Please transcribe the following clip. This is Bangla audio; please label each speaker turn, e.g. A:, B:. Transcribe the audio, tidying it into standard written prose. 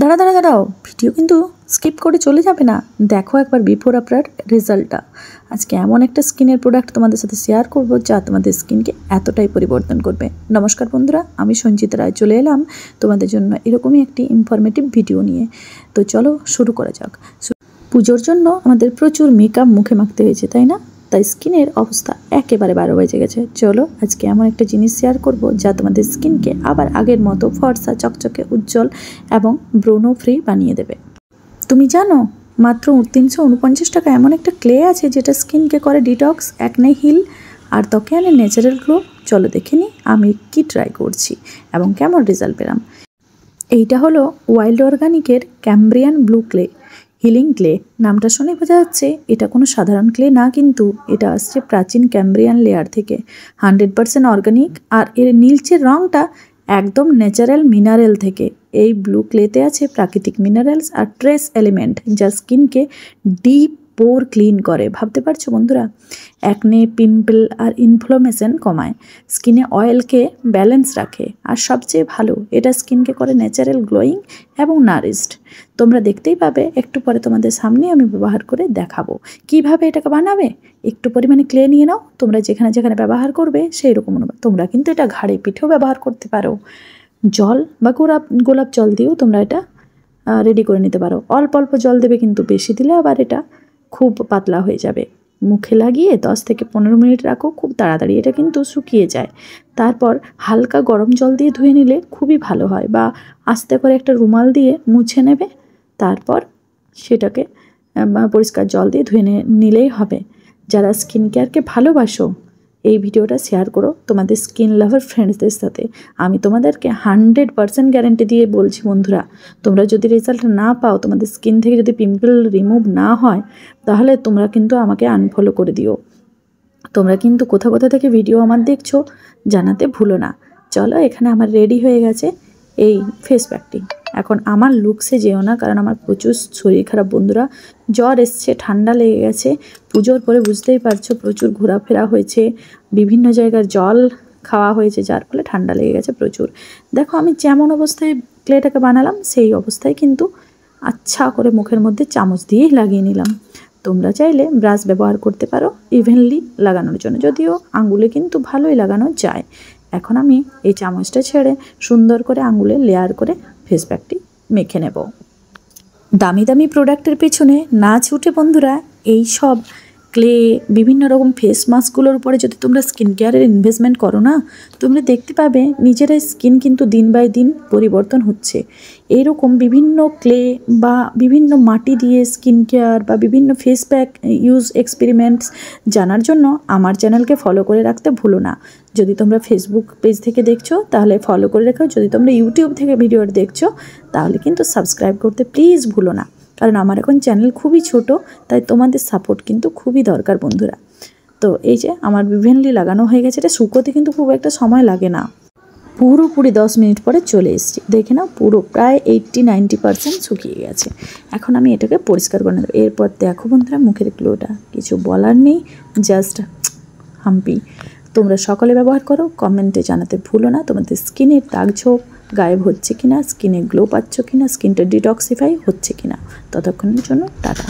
A: দাঁড়া দাঁড়া দাঁড়াও, ভিডিও কিন্তু স্কিপ করে চলে যাবে না। দেখো একবার বিফোর আফটার রেজাল্টটা। আজকে এমন একটা স্কিনের প্রোডাক্ট তোমাদের সাথে শেয়ার করব যা তোমাদের স্কিনকে এতটাই পরিবর্তন করবে। নমস্কার বন্ধুরা, আমি সঞ্চিতা রায় চলে এলাম তোমাদের জন্য এরকমই একটি ইনফরমেটিভ ভিডিও নিয়ে। তো চলো শুরু করা যাক। পুজোর জন্য আমাদের প্রচুর মেকআপ মুখে মাখতে হয়েছে, তাই না? তাই স্কিনের অবস্থা একেবারে 12 বেজে গেছে। চলো আজকে এমন একটা জিনিস শেয়ার করব যা তোমাদের স্কিনকে আবার আগের মতো ফর্সা, চকচকে, উজ্জ্বল এবং ব্রণ ফ্রি বানিয়ে দেবে। তুমি জানো মাত্র 349 টাকা এমন একটা ক্লে আছে যেটা স্কিনকে করে ডিটক্স, অ্যাকনে হিল আর ত্বকে আনে ন্যাচারাল গ্লো। চলো দেখে নিই আমি কি ট্রাই করছি এবং কেমন রেজাল্ট পেলাম। এইটা হলো ওয়াইল্ড অর্গানিকের Cambrian blue clay healing clay. নামটা শুনে বোঝা যাচ্ছে এটা কোনো সাধারণ ক্লে না, কিন্তু এটা আসছে প্রাচীন ক্যাম্ব্রিয়ান লেয়ার থেকে। 100% অর্গানিক আর এর নীলচে রঙটা একদম ন্যাচারাল মিনারেল থেকে। এই ব্লু ক্লেতে আছে প্রাকৃতিক মিনারেলস আর ট্রেস এলিমেন্ট যা স্কিনকে ডিপ পোর ক্লিন করে। ভাবতে পারছো বন্ধুরা? অ্যাকনে, পিম্পল আর ইনফ্লামেশন কমায়, স্কিনে অয়েলকে ব্যালেন্স রাখে আর সবচেয়ে ভালো এটা স্কিনকে করে ন্যাচারাল গ্লোয়িং এবং নারিশড। তোমরা দেখতেই পাবে একটু পরে তোমাদের সামনে আমি ব্যবহার করে দেখাবো কিভাবে এটাকে বানাবে। একটু পরিমাণে ক্লে নিয়ে নাও, তোমরা যেখানে যেখানে ব্যবহার করবে সেই রকম। তোমরা কিন্তু এটা ঘাড়ে পিঠেও ব্যবহার করতে পারো। জল বা গোলাপ জল দিয়েও তোমরা এটা রেডি করে নিতে পারো। অল্প অল্প জল দেবে, কিন্তু বেশি দিলে আবার এটা খুব পাতলা হয়ে যাবে। মুখে লাগিয়ে 10 থেকে 15 মিনিট রাখো, খুব তাড়াতাড়ি এটা কিন্তু শুকিয়ে যায়। তারপর হালকা গরম জল দিয়ে ধুয়ে নিলে খুবই ভালো হয়, বা আস্তে করে একটা রুমাল দিয়ে মুছে নেবে, তারপর সেটাকে পরিষ্কার জল দিয়ে ধুয়ে নিলেই হবে। যারা স্কিন কেয়ারকে ভালোবাসো এই ভিডিওটা শেয়ার করো তোমাদের স্কিন লাভার ফ্রেন্ডসদের সাথে। আমি তোমাদেরকে 100% গ্যারান্টি দিয়ে বলছি বন্ধুরা, তোমরা যদি রেজাল্ট না পাও, তোমাদের স্কিন থেকে যদি পিম্পল রিমুভ না হয়, তাহলে তোমরা কিন্তু আমাকে আনফলো করে দিও। তোমরা কিন্তু কোথা কোথা থেকে ভিডিও আমার দেখছো জানাতে ভুলো না। চলো, এখানে আমার রেডি হয়ে গেছে এই ফেস প্যাকটি। এখন আমার লুকসে যেও না, কারণ আমার প্রচুর শরীর খারাপ বন্ধুরা, জ্বর এসছে, ঠান্ডা লেগে গেছে। পুজোর পরে বুঝতেই পারছো প্রচুর ঘোরাফেরা হয়েছে, বিভিন্ন জায়গার জল খাওয়া হয়েছে, যার ফলে ঠান্ডা লেগে গেছে প্রচুর। দেখো আমি যেমন অবস্থায় ক্লেটাকে বানালাম সেই অবস্থায় কিন্তু আচ্ছা করে মুখের মধ্যে চামচ দিয়েই লাগিয়ে নিলাম। তোমরা চাইলে ব্রাশ ব্যবহার করতে পারো ইভেনলি লাগানোর জন্য, যদিও আঙ্গুলে কিন্তু ভালোই লাগানো যায়। এখন আমি এই চামচটা ছেড়ে সুন্দর করে আঙ্গুলে লেয়ার করে ফেস প্যাকটি মেখে নেব। দামি দামি প্রোডাক্টের পেছনে না ছুটে বন্ধুরা, এই সব ক্লে, বিভিন্ন রকম ফেস মাস্কগুলোর উপরে যদি তোমরা স্কিন কেয়ারের ইনভেস্টমেন্ট করো না, তোমরা দেখতে পাবে নিজেরাই স্কিন কিন্তু দিন বাই দিন পরিবর্তন হচ্ছে। এইরকম বিভিন্ন ক্লে বা বিভিন্ন মাটি দিয়ে স্কিন কেয়ার বা বিভিন্ন ফেস প্যাক ইউজ এক্সপেরিমেন্টস জানার জন্য আমার চ্যানেলকে ফলো করে রাখতে ভুলো না। যদি তোমরা ফেসবুক পেজ থেকে দেখছো তাহলে ফলো করে রেখো, যদি তোমরা ইউটিউব থেকে ভিডিওটা দেখছো তাহলে কিন্তু সাবস্ক্রাইব করতে প্লিজ ভুলো না, কারণ আমার এখন চ্যানেল খুবই ছোট, তাই তোমাদের সাপোর্ট কিন্তু খুবই দরকার বন্ধুরা। তো এই যে আমার ইভেনলি লাগানো হয়ে গেছে, এটা শুকোতে কিন্তু খুব একটা সময় লাগে না। পুরোপুরি 10 মিনিট পরে চলে এসেছি, দেখে নাও পুরো প্রায় 80-90% শুকিয়ে গেছে। এখন আমি এটাকে পরিষ্কার করে নেব। এরপর দেখো বন্ধুরা মুখের গ্লোটা, কিছু বলার নেই, জাস্ট হাম্পি। তোমরা সকলে ব্যবহার করো, কমেন্টে জানাতে ভুলো না তোমাদের স্কিনের দাগ ছোপ গায়েব হচ্ছে কিনা, স্কিনে গ্লো পাচ্ছ কিনা, স্কিনটা ডিটক্সিফাই হচ্ছে কিনা। ততক্ষণের জন্য টাটা।